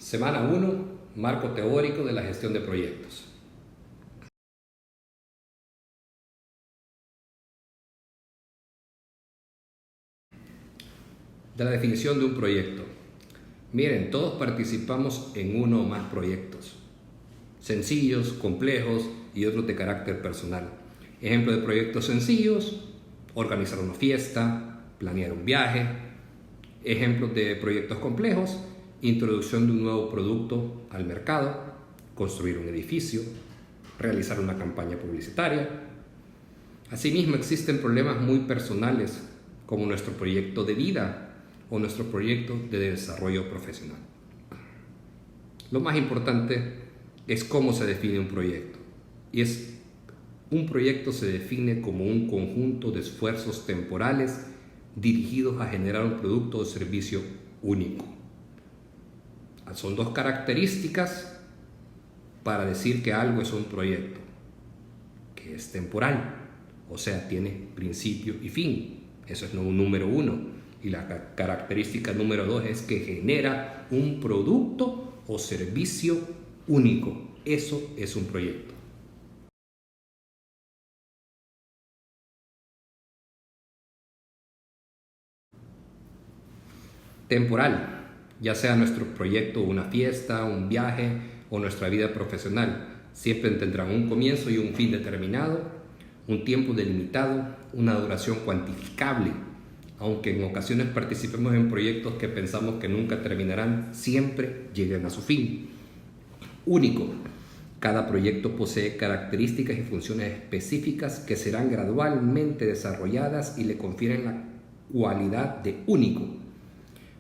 Semana 1, marco teórico de la gestión de proyectos. De la definición de un proyecto. Miren, todos participamos en uno o más proyectos, sencillos, complejos y otros de carácter personal. Ejemplo de proyectos sencillos: organizar una fiesta, planear un viaje. Ejemplos de proyectos complejos: introducción de un nuevo producto al mercado, construir un edificio, realizar una campaña publicitaria. Asimismo, existen problemas muy personales, como nuestro proyecto de vida o nuestro proyecto de desarrollo profesional. Lo más importante es cómo se define un proyecto. Un proyecto se define como un conjunto de esfuerzos temporales dirigidos a generar un producto o servicio único. Son dos características para decir que algo es un proyecto: que es temporal, o sea, tiene principio y fin. Eso es un número 1. Y la característica número 2 es que genera un producto o servicio único. Eso es un proyecto. Temporal, ya sea nuestro proyecto, una fiesta, un viaje o nuestra vida profesional, siempre tendrán un comienzo y un fin determinado, un tiempo delimitado, una duración cuantificable. Aunque en ocasiones participemos en proyectos que pensamos que nunca terminarán, siempre llegan a su fin. Único. Cada proyecto posee características y funciones específicas que serán gradualmente desarrolladas y le confieren la cualidad de único.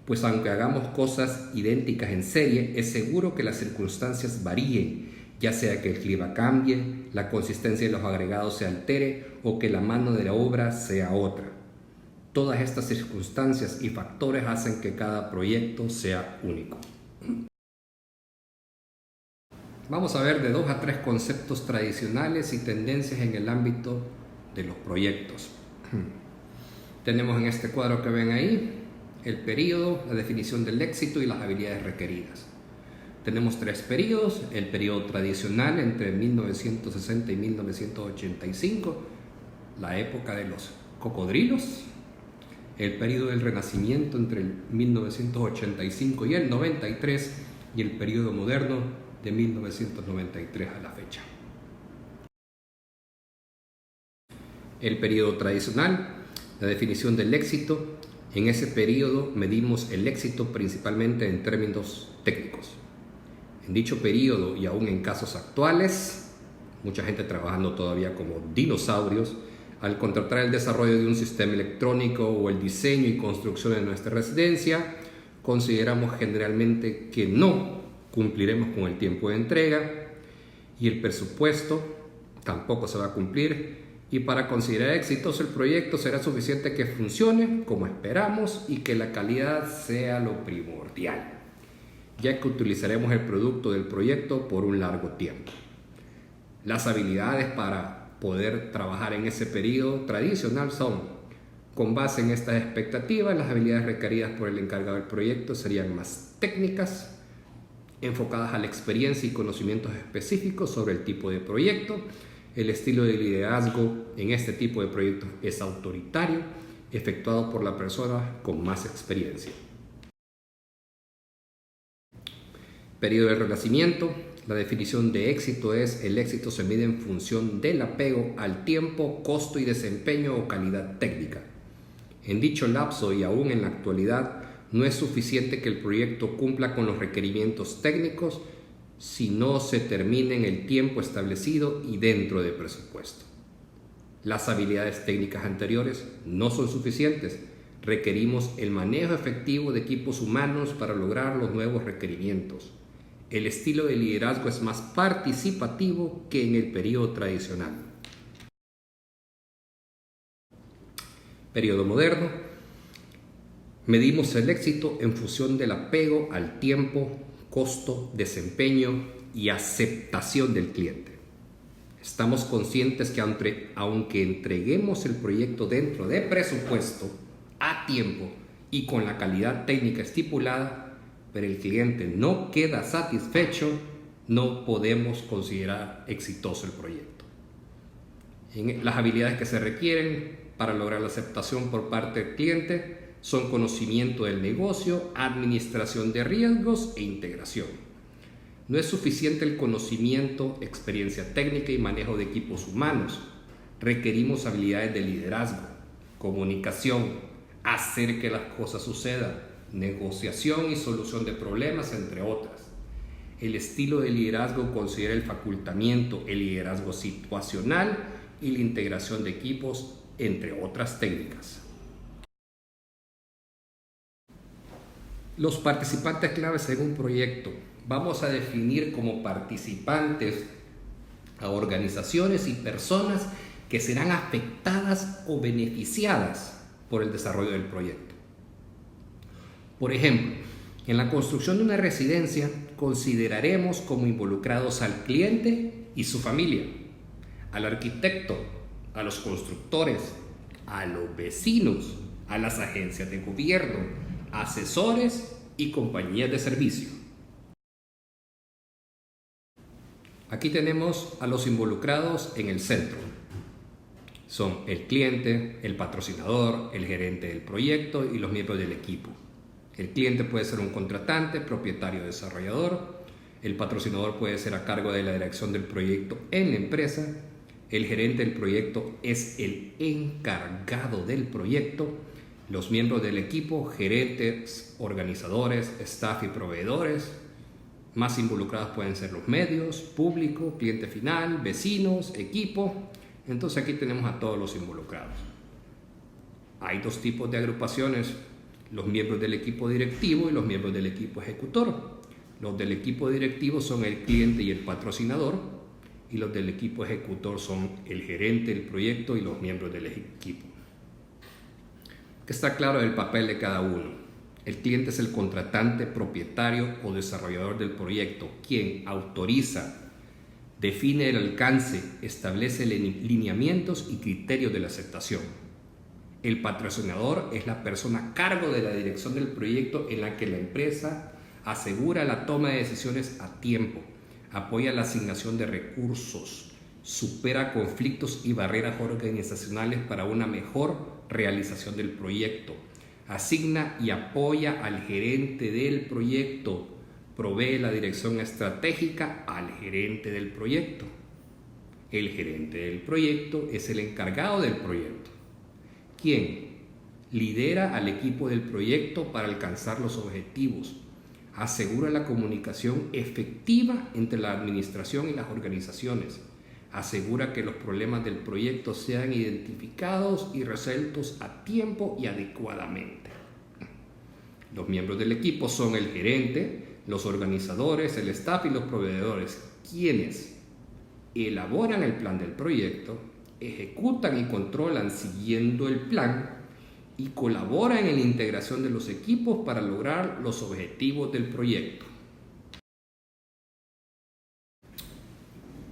Pues aunque hagamos cosas idénticas en serie, es seguro que las circunstancias varíen, ya sea que el clima cambie, la consistencia de los agregados se altere o que la mano de la obra sea otra. Todas estas circunstancias y factores hacen que cada proyecto sea único. Vamos a ver de 2 a 3 conceptos tradicionales y tendencias en el ámbito de los proyectos. Tenemos en este cuadro que ven ahí el periodo, la definición del éxito y las habilidades requeridas. Tenemos 3 periodos: el periodo tradicional entre 1960 y 1985, la época de los cocodrilos; el periodo del Renacimiento entre el 1985 y el 93, y el periodo moderno de 1993 a la fecha. El periodo tradicional, la definición del éxito. En ese periodo medimos el éxito principalmente en términos técnicos. En dicho periodo, y aún en casos actuales, mucha gente trabajando todavía como dinosaurios, al contratar el desarrollo de un sistema electrónico o el diseño y construcción de nuestra residencia, consideramos generalmente que no cumpliremos con el tiempo de entrega, y el presupuesto tampoco se va a cumplir, y para considerar exitoso el proyecto será suficiente que funcione como esperamos y que la calidad sea lo primordial, ya que utilizaremos el producto del proyecto por un largo tiempo. Las habilidades para poder trabajar en ese periodo tradicional son: con base en estas expectativas, las habilidades requeridas por el encargado del proyecto serían más técnicas, enfocadas a la experiencia y conocimientos específicos sobre el tipo de proyecto. El estilo de liderazgo en este tipo de proyectos es autoritario, efectuado por la persona con más experiencia. Periodo del Renacimiento. La definición de éxito es: el éxito se mide en función del apego al tiempo, costo y desempeño o calidad técnica. En dicho lapso y aún en la actualidad, no es suficiente que el proyecto cumpla con los requerimientos técnicos si no se termina en el tiempo establecido y dentro de presupuesto. Las habilidades técnicas anteriores no son suficientes. Requerimos el manejo efectivo de equipos humanos para lograr los nuevos requerimientos. El estilo de liderazgo es más participativo que en el periodo tradicional. Periodo moderno. Medimos el éxito en función del apego al tiempo, costo, desempeño y aceptación del cliente. Estamos conscientes que aunque entreguemos el proyecto dentro de presupuesto, a tiempo y con la calidad técnica estipulada, pero el cliente no queda satisfecho, no podemos considerar exitoso el proyecto. Las habilidades que se requieren para lograr la aceptación por parte del cliente son conocimiento del negocio, administración de riesgos e integración. No es suficiente el conocimiento, experiencia técnica y manejo de equipos humanos. Requerimos habilidades de liderazgo, comunicación, hacer que las cosas sucedan, negociación y solución de problemas, entre otras. El estilo de liderazgo considera el facultamiento, el liderazgo situacional y la integración de equipos, entre otras técnicas. Los participantes claves en un proyecto. Vamos a definir como participantes a organizaciones y personas que serán afectadas o beneficiadas por el desarrollo del proyecto. Por ejemplo, en la construcción de una residencia consideraremos como involucrados al cliente y su familia, al arquitecto, a los constructores, a los vecinos, a las agencias de gobierno, asesores y compañías de servicio. Aquí tenemos a los involucrados en el centro. Son el cliente, el patrocinador, el gerente del proyecto y los miembros del equipo. El cliente puede ser un contratante, propietario o desarrollador. El patrocinador puede ser a cargo de la dirección del proyecto en la empresa. El gerente del proyecto es el encargado del proyecto. Los miembros del equipo, gerentes, organizadores, staff y proveedores. Más involucrados pueden ser los medios, público, cliente final, vecinos, equipo. Entonces aquí tenemos a todos los involucrados. Hay dos tipos de agrupaciones: los miembros del equipo directivo y los miembros del equipo ejecutor. Los del equipo directivo son el cliente y el patrocinador, y los del equipo ejecutor son el gerente del proyecto y los miembros del equipo. Que está claro el papel de cada uno. El cliente es el contratante, propietario o desarrollador del proyecto, quien autoriza, define el alcance, establece lineamientos y criterios de la aceptación. El patrocinador es la persona a cargo de la dirección del proyecto, en la que la empresa asegura la toma de decisiones a tiempo, apoya la asignación de recursos, supera conflictos y barreras organizacionales para una mejor realización del proyecto, asigna y apoya al gerente del proyecto, provee la dirección estratégica al gerente del proyecto. El gerente del proyecto es el encargado del proyecto, quien lidera al equipo del proyecto para alcanzar los objetivos, asegura la comunicación efectiva entre la administración y las organizaciones, asegura que los problemas del proyecto sean identificados y resueltos a tiempo y adecuadamente. Los miembros del equipo son el gerente, los organizadores, el staff y los proveedores, quienes elaboran el plan del proyecto, ejecutan y controlan siguiendo el plan y colaboran en la integración de los equipos para lograr los objetivos del proyecto.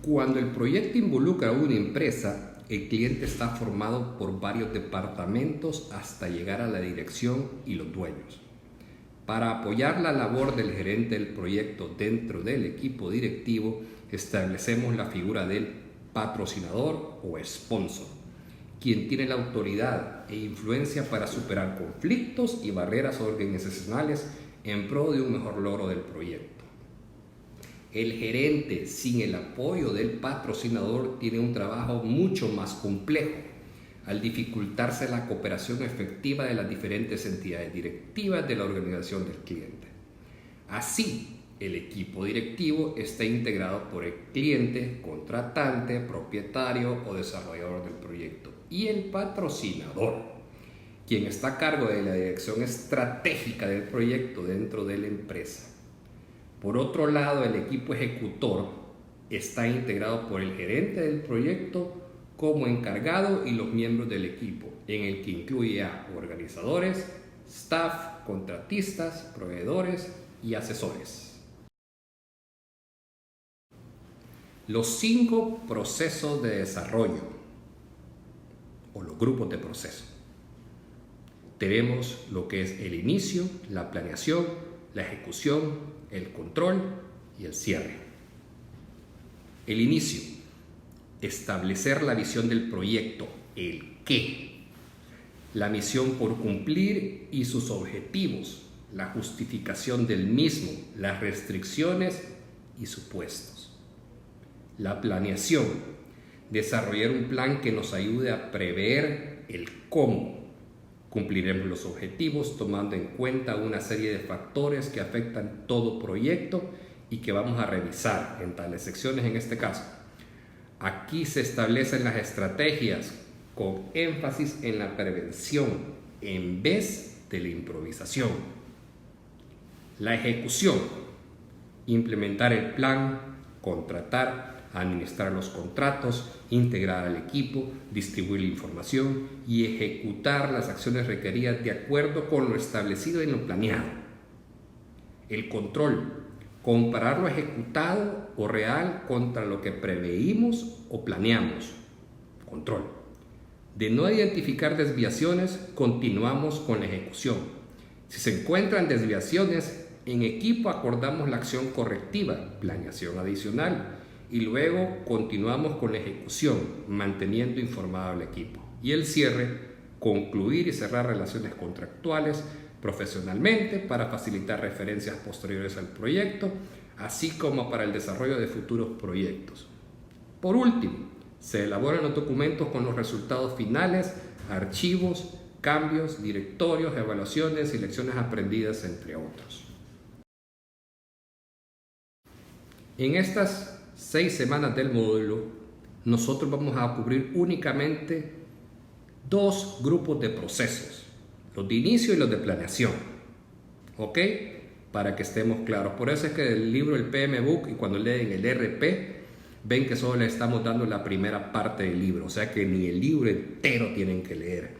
Cuando el proyecto involucra a una empresa, el cliente está formado por varios departamentos hasta llegar a la dirección y los dueños. Para apoyar la labor del gerente del proyecto dentro del equipo directivo, establecemos la figura del patrocinador o sponsor, quien tiene la autoridad e influencia para superar conflictos y barreras organizacionales en pro de un mejor logro del proyecto. El gerente, sin el apoyo del patrocinador, tiene un trabajo mucho más complejo, al dificultarse la cooperación efectiva de las diferentes entidades directivas de la organización del cliente. Así, el equipo directivo está integrado por el cliente, contratante, propietario o desarrollador del proyecto, y el patrocinador, quien está a cargo de la dirección estratégica del proyecto dentro de la empresa. Por otro lado, el equipo ejecutor está integrado por el gerente del proyecto como encargado y los miembros del equipo, en el que incluye a organizadores, staff, contratistas, proveedores y asesores. Los 5 procesos de desarrollo o los grupos de proceso. Tenemos lo que es el inicio, la planeación, la ejecución, el control y el cierre. El inicio, establecer la visión del proyecto, el qué, la misión por cumplir y sus objetivos, la justificación del mismo, las restricciones y supuestos. La planeación, desarrollar un plan que nos ayude a prever el cómo. Cumpliremos los objetivos tomando en cuenta una serie de factores que afectan todo proyecto y que vamos a revisar en tales secciones en este caso. Aquí se establecen las estrategias con énfasis en la prevención en vez de la improvisación. La ejecución, implementar el plan, contratar, administrar los contratos, integrar al equipo, distribuir la información y ejecutar las acciones requeridas de acuerdo con lo establecido en lo planeado. El control, comparar lo ejecutado o real contra lo que preveímos o planeamos. Control. De no identificar desviaciones, continuamos con la ejecución. Si se encuentran desviaciones, en equipo acordamos la acción correctiva, planeación adicional, y luego continuamos con la ejecución, manteniendo informado al equipo. Y el cierre, concluir y cerrar relaciones contractuales profesionalmente para facilitar referencias posteriores al proyecto, así como para el desarrollo de futuros proyectos. Por último, se elaboran los documentos con los resultados finales, archivos, cambios, directorios, evaluaciones y lecciones aprendidas, entre otros. En estas 6 semanas del módulo, nosotros vamos a cubrir únicamente 2 grupos de procesos, los de inicio y los de planeación, ¿ok? Para que estemos claros. Por eso es que el libro, el PM Book, y cuando leen el RP, ven que solo le estamos dando la primera parte del libro, o sea que ni el libro entero tienen que leer.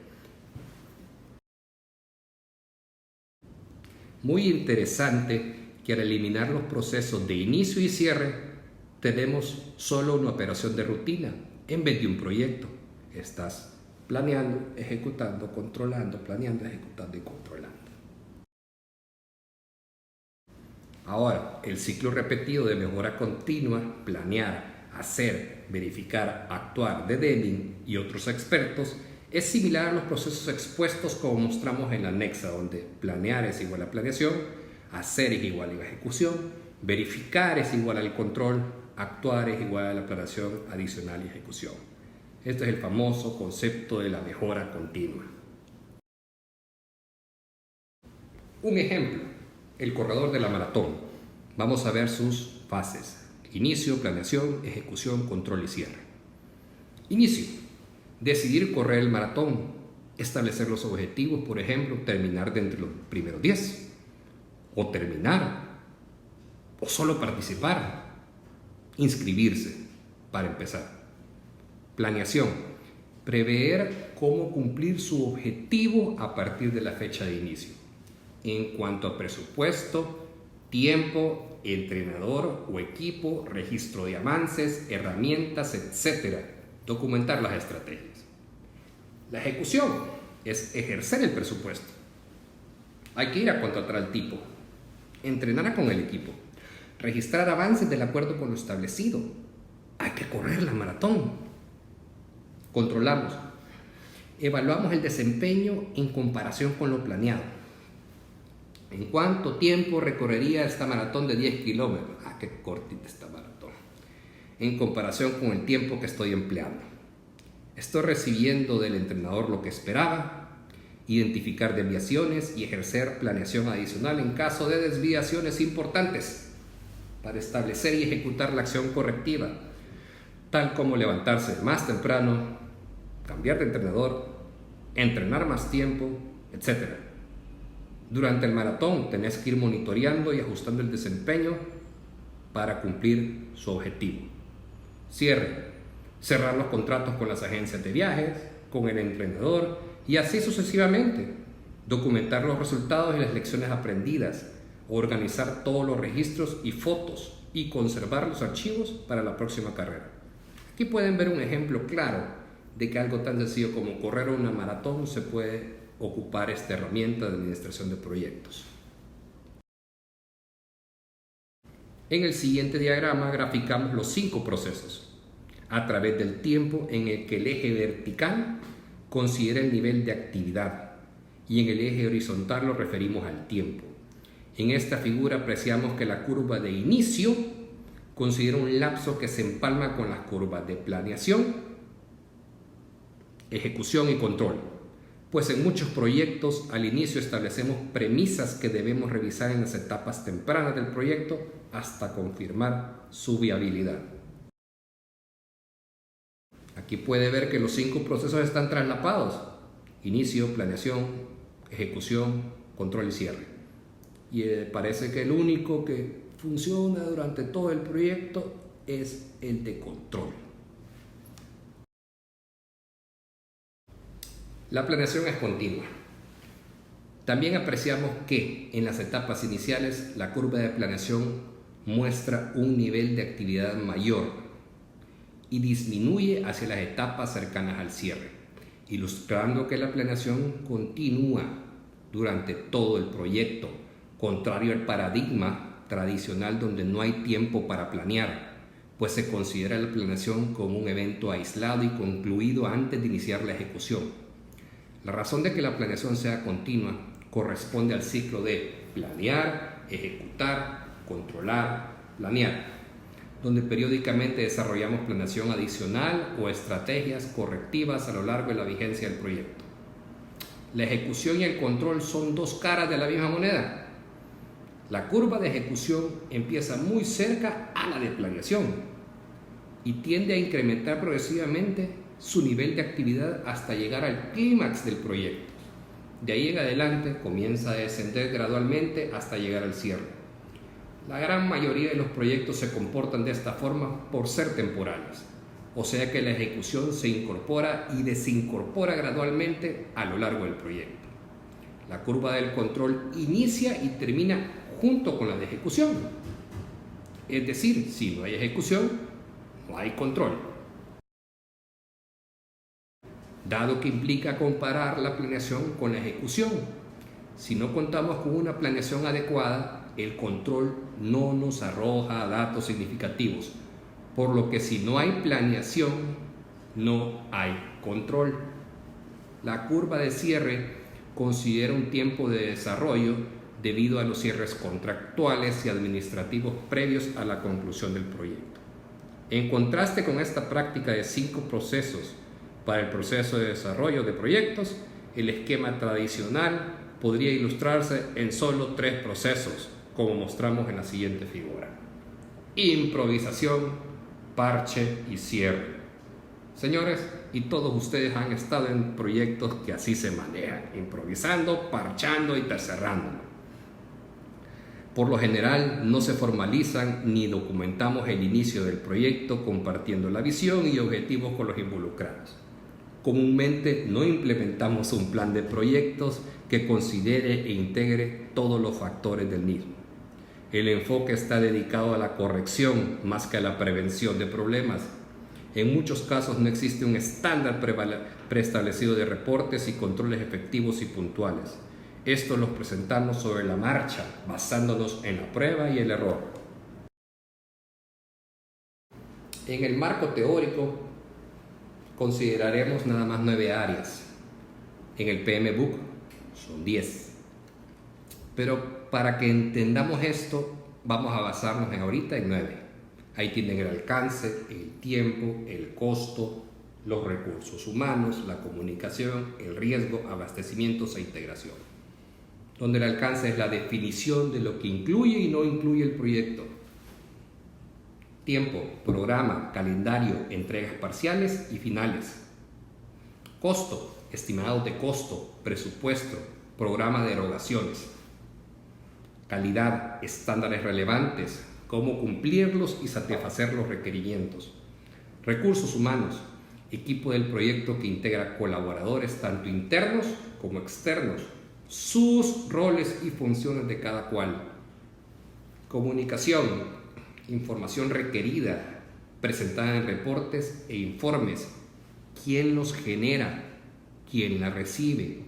Muy interesante que al eliminar los procesos de inicio y cierre, tenemos solo una operación de rutina en vez de un proyecto. Estás planeando, ejecutando, controlando, planeando, ejecutando y controlando. Ahora, el ciclo repetido de mejora continua, planear, hacer, verificar, actuar de Deming y otros expertos es similar a los procesos expuestos como mostramos en la anexa, donde planear es igual a planeación, hacer es igual a ejecución, verificar es igual al control, actuar es igual a la planeación adicional y ejecución. Este es el famoso concepto de la mejora continua. Un ejemplo, el corredor de la maratón. Vamos a ver sus fases: inicio, planeación, ejecución, control y cierre. Inicio, decidir correr el maratón, establecer los objetivos, por ejemplo, terminar de entre los primeros 10, o terminar, o solo participar, inscribirse para empezar. Planeación, prever cómo cumplir su objetivo a partir de la fecha de inicio. En cuanto a presupuesto, tiempo, entrenador o equipo, registro de avances, herramientas, etc. Documentar las estrategias. La ejecución es ejercer el presupuesto. Hay que ir a contratar al tipo, entrenar con el equipo, registrar avances del acuerdo con lo establecido. Hay que correr la maratón. Controlamos. Evaluamos el desempeño en comparación con lo planeado. ¿En cuánto tiempo recorrería esta maratón de 10 kilómetros? Qué cortita esta maratón. En comparación con el tiempo que estoy empleando. Estoy recibiendo del entrenador lo que esperaba. Identificar desviaciones y ejercer planeación adicional en caso de desviaciones importantes para establecer y ejecutar la acción correctiva, tal como levantarse más temprano, cambiar de entrenador, entrenar más tiempo, etc. Durante el maratón tenés que ir monitoreando y ajustando el desempeño para cumplir su objetivo. Cierre, cerrar los contratos con las agencias de viajes, con el entrenador y así sucesivamente. Documentar los resultados y las lecciones aprendidas, organizar todos los registros y fotos y conservar los archivos para la próxima carrera. Aquí pueden ver un ejemplo claro de que algo tan sencillo como correr una maratón se puede ocupar esta herramienta de administración de proyectos. En el siguiente diagrama graficamos los 5 procesos a través del tiempo en el que el eje vertical considera el nivel de actividad y en el eje horizontal lo referimos al tiempo. En esta figura apreciamos que la curva de inicio considera un lapso que se empalma con las curvas de planeación, ejecución y control, pues en muchos proyectos al inicio establecemos premisas que debemos revisar en las etapas tempranas del proyecto hasta confirmar su viabilidad. Aquí puede ver que los 5 procesos están traslapados: inicio, planeación, ejecución, control y cierre. Y parece que el único que funciona durante todo el proyecto es el de control. La planeación es continua. También apreciamos que en las etapas iniciales la curva de planeación muestra un nivel de actividad mayor y disminuye hacia las etapas cercanas al cierre, ilustrando que la planeación continúa durante todo el proyecto, contrario al paradigma tradicional donde no hay tiempo para planear, pues se considera la planeación como un evento aislado y concluido antes de iniciar la ejecución. La razón de que la planeación sea continua corresponde al ciclo de planear, ejecutar, controlar, planear, donde periódicamente desarrollamos planeación adicional o estrategias correctivas a lo largo de la vigencia del proyecto. La ejecución y el control son 2 caras de la misma moneda. La curva de ejecución empieza muy cerca a la de planeación y tiende a incrementar progresivamente su nivel de actividad hasta llegar al clímax del proyecto. De ahí en adelante comienza a descender gradualmente hasta llegar al cierre. La gran mayoría de los proyectos se comportan de esta forma por ser temporales, o sea que la ejecución se incorpora y desincorpora gradualmente a lo largo del proyecto. La curva del control inicia y termina junto con la de ejecución. Es decir, si no hay ejecución, no hay control. Dado que implica comparar la planeación con la ejecución, si no contamos con una planeación adecuada, el control no nos arroja datos significativos, por lo que si no hay planeación, no hay control. La curva de cierre considera un tiempo de desarrollo debido a los cierres contractuales y administrativos previos a la conclusión del proyecto. En contraste con esta práctica de 5 procesos para el proceso de desarrollo de proyectos, el esquema tradicional podría ilustrarse en solo 3 procesos, como mostramos en la siguiente figura: improvisación, parche y cierre. Señores, y todos ustedes han estado en proyectos que así se manejan, improvisando, parchando y cerrando. Por lo general no se formalizan ni documentamos el inicio del proyecto compartiendo la visión y objetivos con los involucrados. Comúnmente no implementamos un plan de proyectos que considere e integre todos los factores del mismo. El enfoque está dedicado a la corrección más que a la prevención de problemas. En muchos casos no existe un estándar preestablecido de reportes y controles efectivos y puntuales. Estos los presentamos sobre la marcha, basándonos en la prueba y el error. En el marco teórico, consideraremos nada más 9 áreas. En el PMBOK son 10. Pero para que entendamos esto, vamos a basarnos ahorita en 9. Ahí tienen el alcance, el tiempo, el costo, los recursos humanos, la comunicación, el riesgo, abastecimientos e integración. Donde el alcance es la definición de lo que incluye y no incluye el proyecto. Tiempo, programa, calendario, entregas parciales y finales. Costo, estimados de costo, presupuesto, programa de erogaciones. Calidad, estándares relevantes, cómo cumplirlos y satisfacer los requerimientos. Recursos humanos, equipo del proyecto que integra colaboradores tanto internos como externos, sus roles y funciones de cada cual. Comunicación, información requerida, presentada en reportes e informes, quién los genera, quién la recibe,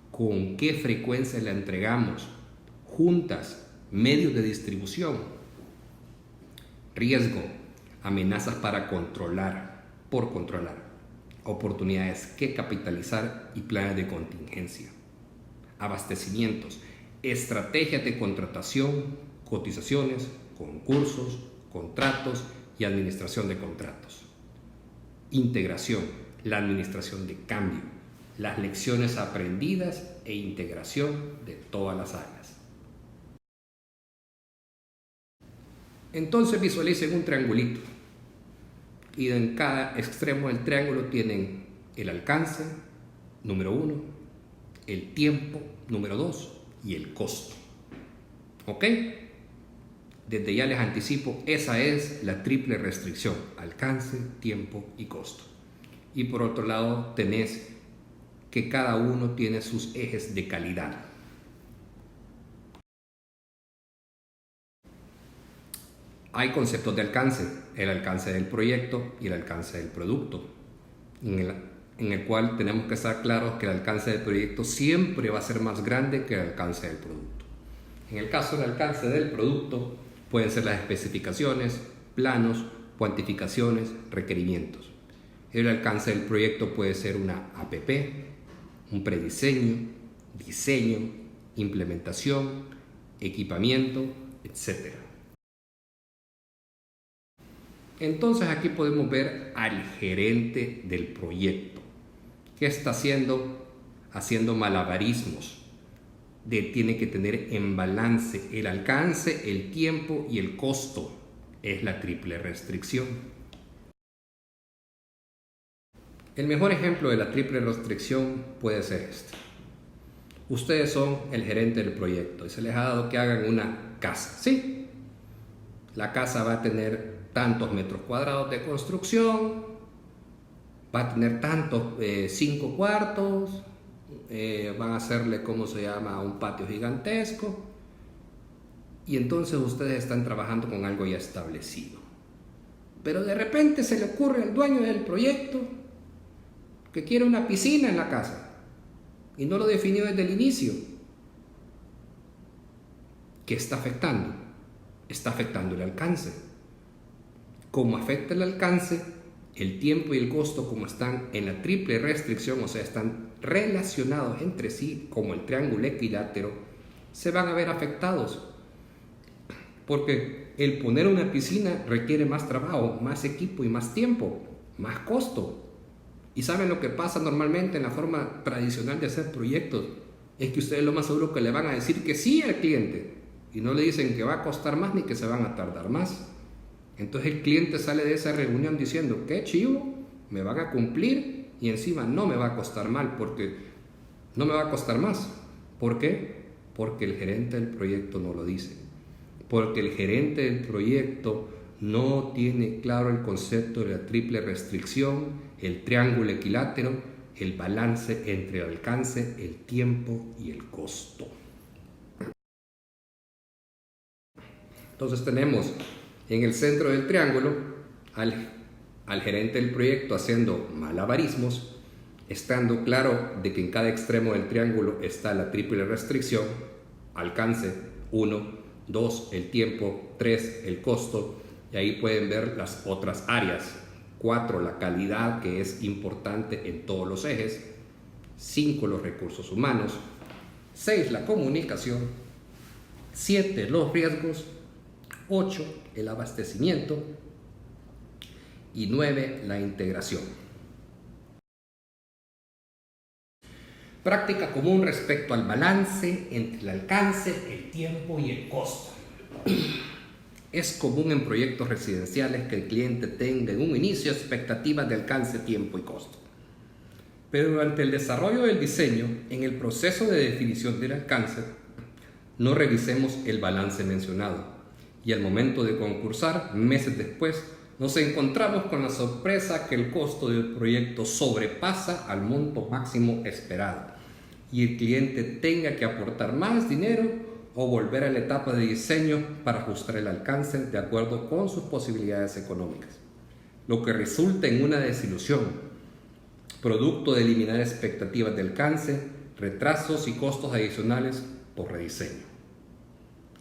con qué frecuencia la entregamos, juntas, medios de distribución. riesgo, amenazas para controlar, por controlar, oportunidades que capitalizar y planes de contingencia, abastecimientos, estrategias de contratación, cotizaciones, concursos, contratos y administración de contratos. Integración, la administración de cambio, las lecciones aprendidas e integración de todas las áreas. Entonces visualicen un triangulito y en cada extremo del triángulo tienen el alcance, número 1, el tiempo, número 2 y el costo. ¿Ok? Desde ya les anticipo, esa es la triple restricción: alcance, tiempo y costo. Y por otro lado tenés que cada uno tiene sus ejes de calidad. Hay conceptos de alcance: el alcance del proyecto y el alcance del producto, en el cual tenemos que estar claros que el alcance del proyecto siempre va a ser más grande que el alcance del producto. En el caso del alcance del producto, pueden ser las especificaciones, planos, cuantificaciones, requerimientos. El alcance del proyecto puede ser una APP, un prediseño, diseño, implementación, equipamiento, etc. Entonces aquí podemos ver al gerente del proyecto, que está haciendo malabarismos. Tiene que tener en balance el alcance, el tiempo y el costo. Es la triple restricción. El mejor ejemplo de la triple restricción puede ser este. Ustedes son el gerente del proyecto y se les ha dado que hagan una casa. ¿Sí? La casa va a tener tantos metros cuadrados de construcción, va a tener tantos 5 cuartos, van a hacerle, ¿cómo se llama?, un patio gigantesco, y entonces ustedes están trabajando con algo ya establecido. Pero de repente se le ocurre al dueño del proyecto que quiere una piscina en la casa y no lo definió desde el inicio. ¿Qué está afectando? Está afectando el alcance. ¿Cómo afecta el alcance? El tiempo y el costo, como están en la triple restricción, o sea, están relacionados entre sí como el triángulo equilátero, se van a ver afectados. Porque el poner una piscina requiere más trabajo, más equipo y más tiempo, más costo. ¿Y saben lo que pasa normalmente en la forma tradicional de hacer proyectos? Es que ustedes lo más seguro que le van a decir que sí al cliente y no le dicen que va a costar más ni que se van a tardar más. Entonces el cliente sale de esa reunión diciendo: qué chivo, me van a cumplir y encima no me va a costar mal, porque no me va a costar más. ¿Por qué? Porque el gerente del proyecto no lo dice. Porque el gerente del proyecto no tiene claro el concepto de la triple restricción, el triángulo equilátero, el balance entre el alcance, el tiempo y el costo. Entonces tenemos en el centro del triángulo al gerente del proyecto haciendo malabarismos, estando claro de que en cada extremo del triángulo está la triple restricción: alcance 1, 2 el tiempo, 3 el costo, y ahí pueden ver las otras áreas: 4 la calidad, que es importante en todos los ejes; 5 los recursos humanos; 6 la comunicación; 7 los riesgos; 8 el abastecimiento y 9 la integración. Práctica común respecto al balance entre el alcance, el tiempo y el costo. Es común en proyectos residenciales que el cliente tenga en un inicio expectativas de alcance, tiempo y costo. Pero durante el desarrollo del diseño, en el proceso de definición del alcance, no revisemos el balance mencionado. Y al momento de concursar, meses después, nos encontramos con la sorpresa que el costo del proyecto sobrepasa al monto máximo esperado y el cliente tenga que aportar más dinero o volver a la etapa de diseño para ajustar el alcance de acuerdo con sus posibilidades económicas, lo que resulta en una desilusión, producto de eliminar expectativas de alcance, retrasos y costos adicionales por rediseño.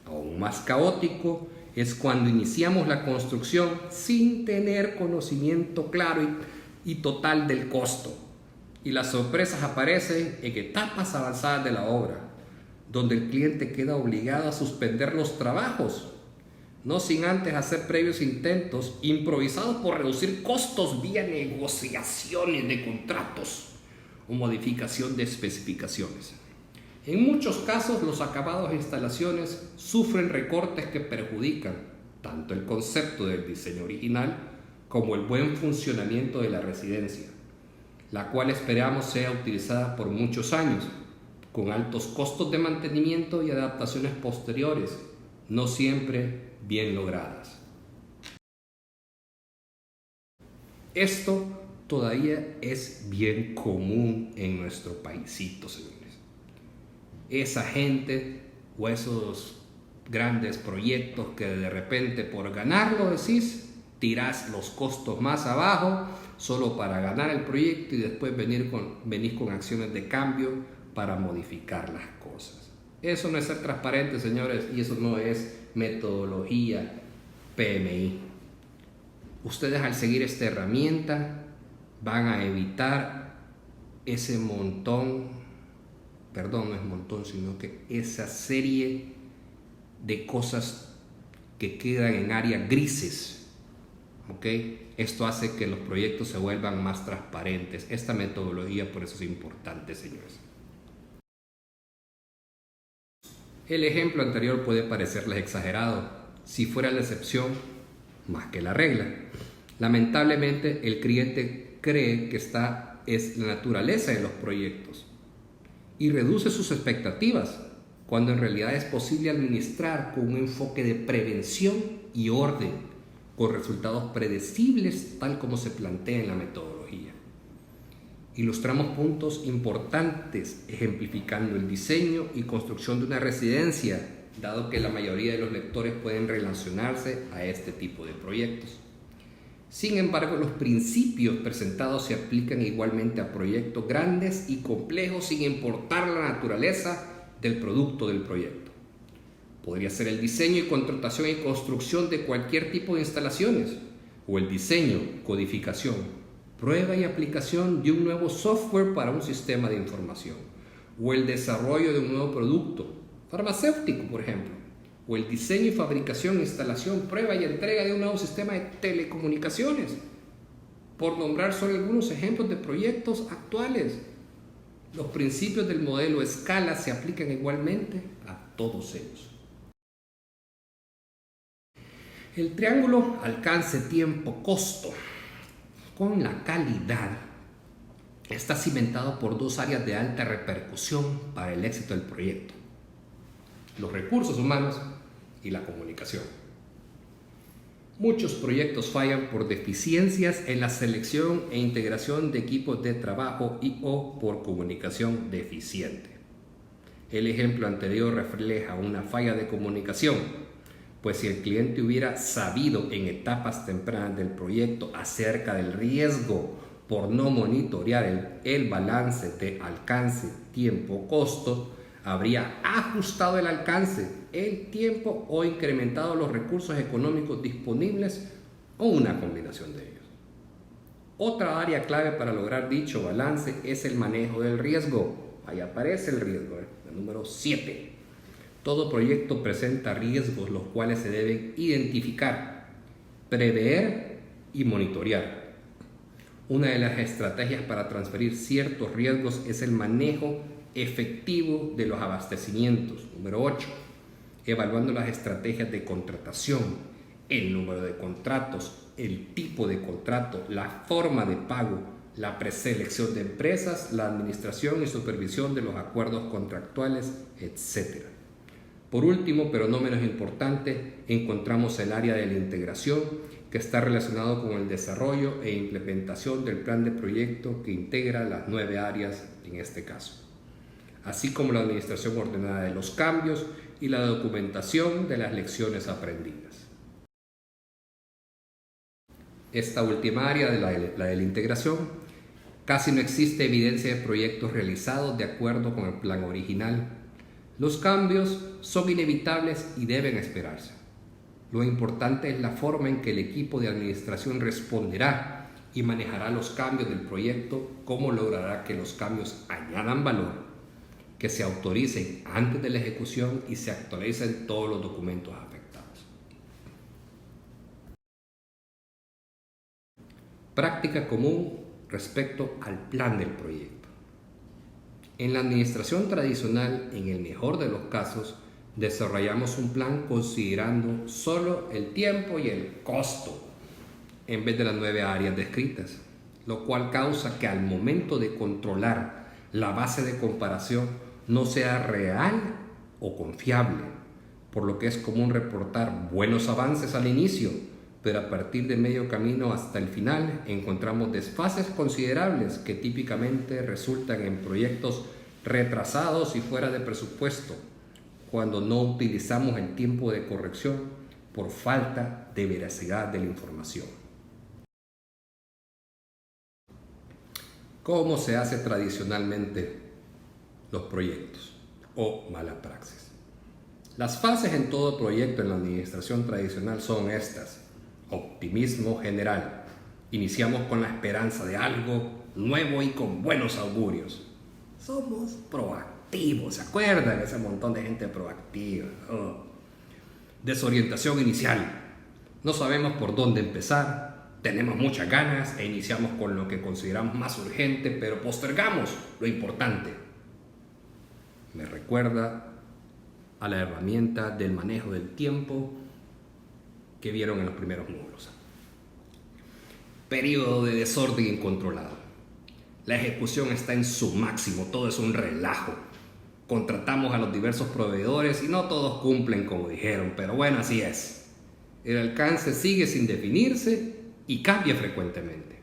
Aún más caótico es cuando iniciamos la construcción sin tener conocimiento claro y total del costo. Y las sorpresas aparecen en etapas avanzadas de la obra, donde el cliente queda obligado a suspender los trabajos, no sin antes hacer previos intentos improvisados por reducir costos vía negociaciones de contratos o modificación de especificaciones. En muchos casos, los acabados de instalaciones sufren recortes que perjudican tanto el concepto del diseño original como el buen funcionamiento de la residencia, la cual esperamos sea utilizada por muchos años, con altos costos de mantenimiento y adaptaciones posteriores, no siempre bien logradas. Esto todavía es bien común en nuestro paisito, señores. Esa gente o esos grandes proyectos que de repente por ganarlo decís, tirás los costos más abajo solo para ganar el proyecto y después venís con acciones de cambio para modificar las cosas. Eso no es ser transparente, señores, y eso no es metodología PMI. Ustedes al seguir esta herramienta van a evitar ese montón, perdón, no es montón, sino que esa serie de cosas que quedan en áreas grises. ¿Ok? Esto hace que los proyectos se vuelvan más transparentes. Esta metodología por eso es importante, señores. El ejemplo anterior puede parecerles exagerado, si fuera la excepción más que la regla. Lamentablemente, el cliente cree que esta es la naturaleza de los proyectos y reduce sus expectativas, cuando en realidad es posible administrar con un enfoque de prevención y orden, con resultados predecibles tal como se plantea en la metodología. Ilustramos puntos importantes ejemplificando el diseño y construcción de una residencia, dado que la mayoría de los lectores pueden relacionarse a este tipo de proyectos. Sin embargo, los principios presentados se aplican igualmente a proyectos grandes y complejos sin importar la naturaleza del producto del proyecto. Podría ser el diseño y contratación y construcción de cualquier tipo de instalaciones, o el diseño, codificación, prueba y aplicación de un nuevo software para un sistema de información, o el desarrollo de un nuevo producto, farmacéutico por ejemplo, o el diseño y fabricación, instalación, prueba y entrega de un nuevo sistema de telecomunicaciones, por nombrar solo algunos ejemplos de proyectos actuales. Los principios del modelo escala se aplican igualmente a todos ellos. El triángulo alcance, tiempo, costo con la calidad está cimentado por dos áreas de alta repercusión para el éxito del proyecto: los recursos humanos y la comunicación. Muchos proyectos fallan por deficiencias en la selección e integración de equipos de trabajo o por comunicación deficiente. El ejemplo anterior refleja una falla de comunicación, pues si el cliente hubiera sabido en etapas tempranas del proyecto acerca del riesgo por no monitorear el balance de alcance, tiempo, costo, habría ajustado el alcance, el tiempo o incrementado los recursos económicos disponibles o una combinación de ellos. Otra área clave para lograr dicho balance es el manejo del riesgo. Ahí aparece el riesgo, el número 7. Todo proyecto presenta riesgos los cuales se deben identificar, prever y monitorear. Una de las estrategias para transferir ciertos riesgos es el manejo efectivo de los abastecimientos. Número 8. Evaluando las estrategias de contratación, el número de contratos, el tipo de contrato, la forma de pago, la preselección de empresas, la administración y supervisión de los acuerdos contractuales, etc. Por último, pero no menos importante, encontramos el área de la integración, que está relacionado con el desarrollo e implementación del plan de proyecto que integra las 9 áreas en este caso, así como la administración ordenada de los cambios y la documentación de las lecciones aprendidas. Esta última área, la de la integración, casi no existe evidencia de proyectos realizados de acuerdo con el plan original. Los cambios son inevitables y deben esperarse. Lo importante es la forma en que el equipo de administración responderá y manejará los cambios del proyecto, cómo logrará que los cambios añadan valor, que se autoricen antes de la ejecución y se actualicen todos los documentos afectados. Práctica común respecto al plan del proyecto. En la administración tradicional, en el mejor de los casos, desarrollamos un plan considerando solo el tiempo y el costo en vez de las 9 áreas descritas, lo cual causa que al momento de controlar la base de comparación no sea real o confiable, por lo que es común reportar buenos avances al inicio, pero a partir de medio camino hasta el final encontramos desfases considerables que típicamente resultan en proyectos retrasados y fuera de presupuesto, cuando no utilizamos el tiempo de corrección por falta de veracidad de la información. ¿Cómo se hace tradicionalmente los proyectos o mala praxis? Las fases en todo proyecto en la administración tradicional son estas. Optimismo general. Iniciamos con la esperanza de algo nuevo y con buenos augurios. Somos proactivos, ¿se acuerdan? Ese montón de gente proactiva. Desorientación inicial. No sabemos por dónde empezar, tenemos muchas ganas e iniciamos con lo que consideramos más urgente, pero postergamos lo importante. Me recuerda a la herramienta del manejo del tiempo que vieron en los primeros módulos. Periodo de desorden incontrolado. La ejecución está en su máximo, todo es un relajo. Contratamos a los diversos proveedores y no todos cumplen como dijeron, pero bueno, así es. El alcance sigue sin definirse y cambia frecuentemente.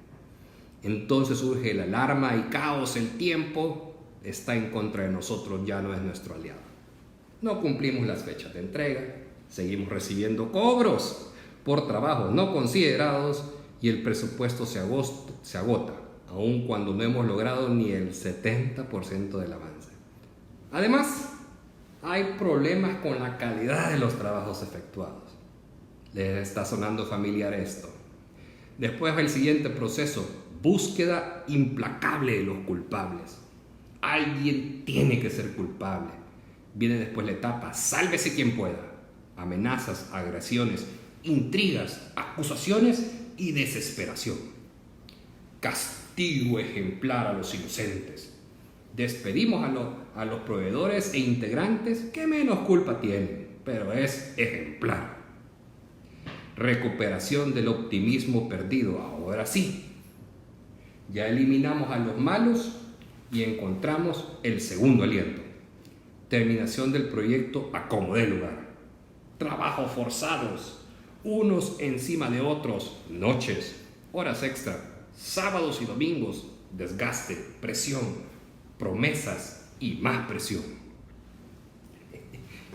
Entonces surge la alarma y caos, el tiempo está en contra de nosotros, ya no es nuestro aliado. No cumplimos las fechas de entrega, seguimos recibiendo cobros por trabajos no considerados y el presupuesto se agota, aun cuando no hemos logrado ni el 70% del avance. Además, hay problemas con la calidad de los trabajos efectuados. ¿Les está sonando familiar esto? Después el siguiente proceso, búsqueda implacable de los culpables. Alguien tiene que ser culpable. Viene después la etapa, sálvese quien pueda. Amenazas, agresiones, intrigas, acusaciones y desesperación. Castigo ejemplar a los inocentes. Despedimos a los proveedores e integrantes que menos culpa tienen, pero es ejemplar. Recuperación del optimismo perdido. Ahora sí, ya eliminamos a los malos y encontramos el segundo aliento. Terminación del proyecto a como dé lugar. Trabajos forzados, unos encima de otros, noches, horas extra, sábados y domingos, desgaste, presión, promesas y más presión.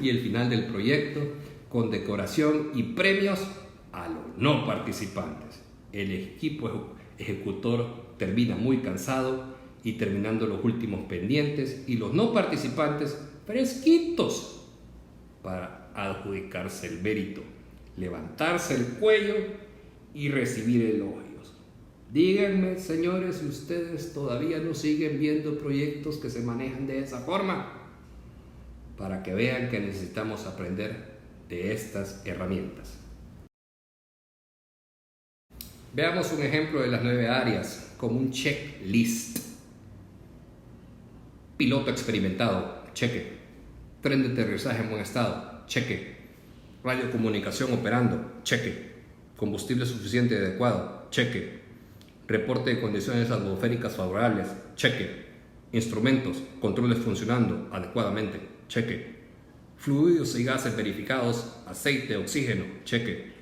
Y el final del proyecto con decoración y premios a los no participantes. El equipo ejecutor termina muy cansado y terminando los últimos pendientes y los no participantes fresquitos para adjudicarse el mérito, levantarse el cuello y recibir elogios. Díganme, señores, si ustedes todavía no siguen viendo proyectos que se manejan de esa forma, para que vean que necesitamos aprender de estas herramientas. Veamos un ejemplo de las 9 áreas como un checklist. Piloto experimentado, cheque. Tren de aterrizaje en buen estado, cheque. Radiocomunicación operando, cheque. Combustible suficiente y adecuado, cheque. Reporte de condiciones atmosféricas favorables, cheque. Instrumentos, controles funcionando adecuadamente, cheque. Fluidos y gases verificados, aceite, oxígeno, cheque.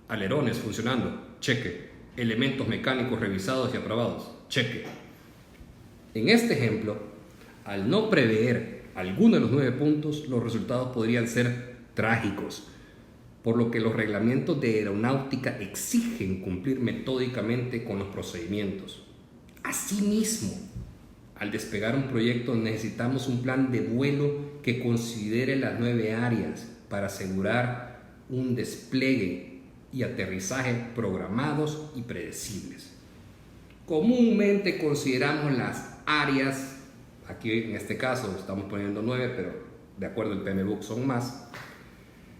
Alerones funcionando, cheque. Elementos mecánicos revisados y aprobados, cheque. En este ejemplo, al no prever alguno de los 9 puntos, los resultados podrían ser trágicos, por lo que los reglamentos de aeronáutica exigen cumplir metódicamente con los procedimientos. Asimismo, al despegar un proyecto necesitamos un plan de vuelo que considere las 9 áreas para asegurar un despliegue y aterrizaje programados y predecibles. Comúnmente consideramos las áreas, aquí en este caso estamos poniendo 9, pero de acuerdo al PMBOK son más.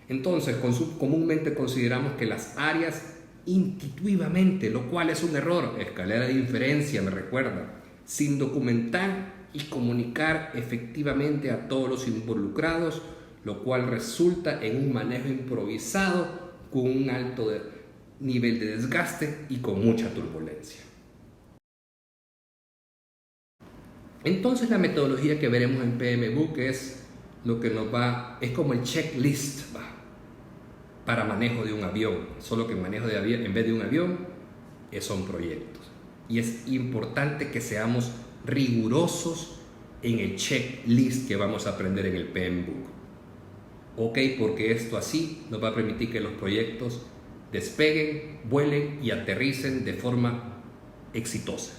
Entonces, comúnmente consideramos que las áreas intuitivamente, lo cual es un error, escalera de inferencia me recuerda, sin documentar y comunicar efectivamente a todos los involucrados, lo cual resulta en un manejo improvisado con un alto nivel de desgaste y con mucha turbulencia. Entonces la metodología que veremos en PMBOK es lo que es como el checklist para manejo de un avión, solo que manejo de avión, en vez de un avión, son proyectos. Y es importante que seamos rigurosos en el checklist que vamos a aprender en el PMBOK. Ok, porque esto así nos va a permitir que los proyectos despeguen, vuelen y aterricen de forma exitosa.